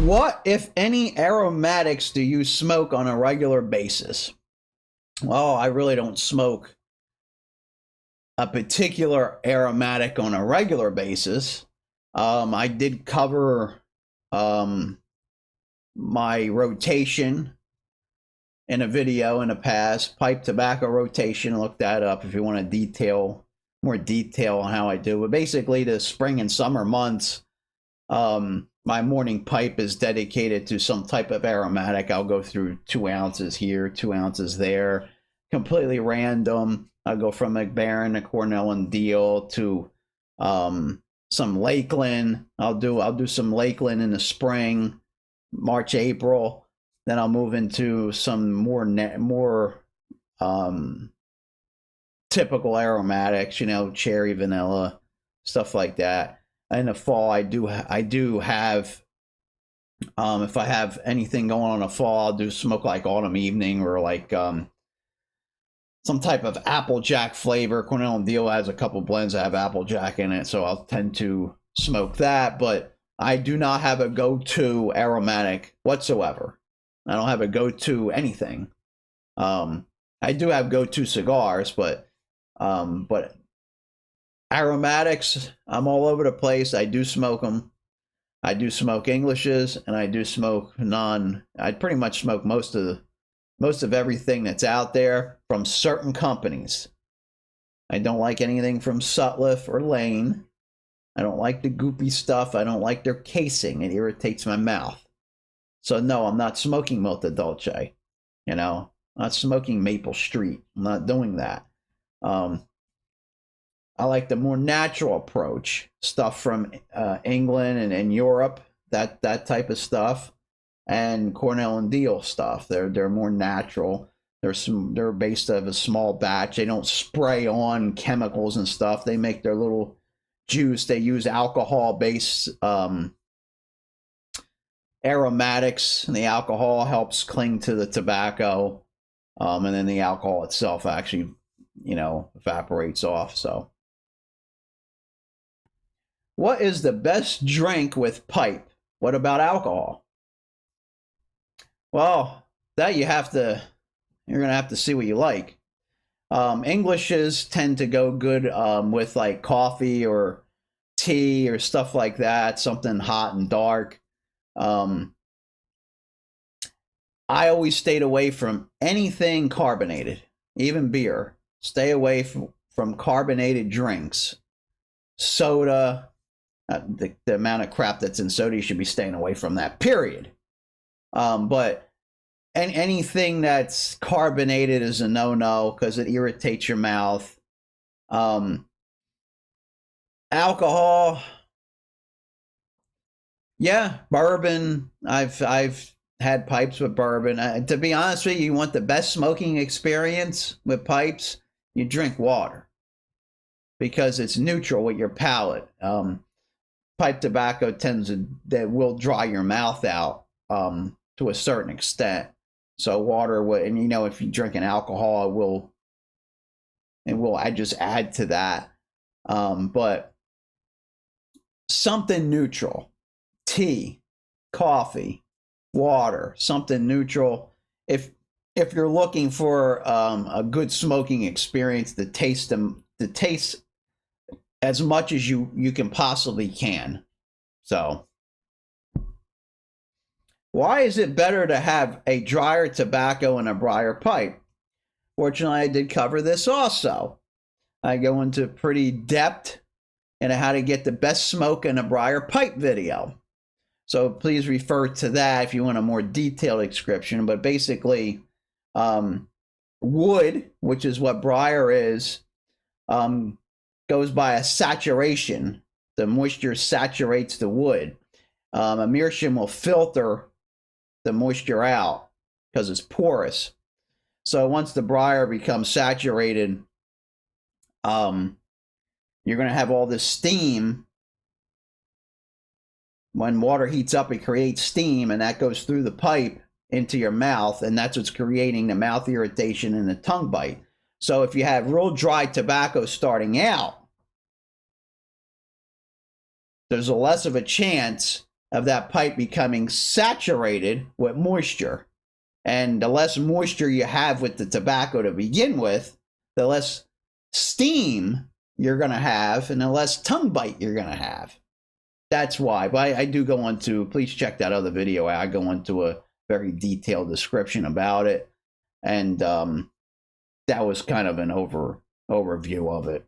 What, if any, aromatics do you smoke on a regular basis? Well, I really don't smoke a particular aromatic on a regular basis. I did cover um, my rotation in a video in the past, pipe tobacco rotation. Look that up if you want more detail on how I do it. Basically, the spring and summer months, my morning pipe is dedicated to some type of aromatic. I'll go through 2 ounces here, 2 ounces there, completely random. I'll go from McBaron to Cornell and Deal to some Lakeland. I'll do some Lakeland in the spring, March, April. Then I'll move into some more typical aromatics, cherry, vanilla, stuff like that. In the fall, I do have, if I have anything going on in the fall, I'll do smoke like autumn evening or like some type of Applejack flavor. Cornell and Deal has a couple blends that have Applejack in it, so I'll tend to smoke that. But I do not have a go-to aromatic whatsoever. I don't have a go-to anything. I do have go-to cigars, but aromatics, I'm all over the place. I do smoke them. I do smoke Englishes, and I do smoke I pretty much smoke most of everything that's out there from certain companies. I don't like anything from Sutliff or Lane. I don't like the goopy stuff. I don't like their casing. It irritates my mouth. So no, I'm not smoking Molto Dolce. I'm not smoking Maple Street. I'm not doing that. I like the more natural approach, stuff from England and Europe, that type of stuff, and Cornell and Deal stuff. They're more natural. They're based of a small batch. They don't spray on chemicals and stuff. They make their little juice. They use alcohol-based aromatics, and the alcohol helps cling to the tobacco, and then the alcohol itself actually, evaporates off. So, what is the best drink with pipe? What about alcohol? Well, that you're gonna have to see what you like. Englishes tend to go good with like coffee or tea or stuff like that, something hot and dark. I always stayed away from anything carbonated, even beer. Stay away from carbonated drinks. Soda, the amount of crap that's in soda, you should be staying away from that, period. But anything that's carbonated is a no-no because it irritates your mouth. Alcohol, yeah, bourbon. I've had pipes with bourbon. To be honest with you, you want the best smoking experience with pipes, you drink water because it's neutral with your palate. Pipe tobacco that will dry your mouth out to a certain extent. So water will, and if you drink an alcohol, it will just add to that. But something neutral. Tea, coffee, water, something neutral. If you're looking for a good smoking experience, to taste as much as you can possibly can. So, why is it better to have a drier tobacco and a briar pipe? Fortunately, I did cover this also. I go into pretty depth into how to get the best smoke in a briar pipe video. So please refer to that if you want a more detailed description. But basically, wood, which is what briar is, goes by a saturation. The moisture saturates the wood. A meerschaum will filter the moisture out because it's porous. So once the briar becomes saturated, you're going to have all this steam. When water heats up, it creates steam, and that goes through the pipe into your mouth, and that's what's creating the mouth irritation and the tongue bite. So if you have real dry tobacco starting out, there's a less of a chance of that pipe becoming saturated with moisture. And the less moisture you have with the tobacco to begin with, the less steam you're going to have and the less tongue bite you're going to have. That's why. But I do go into, please check that other video. I go into a very detailed description about it. And that was kind of an overview of it.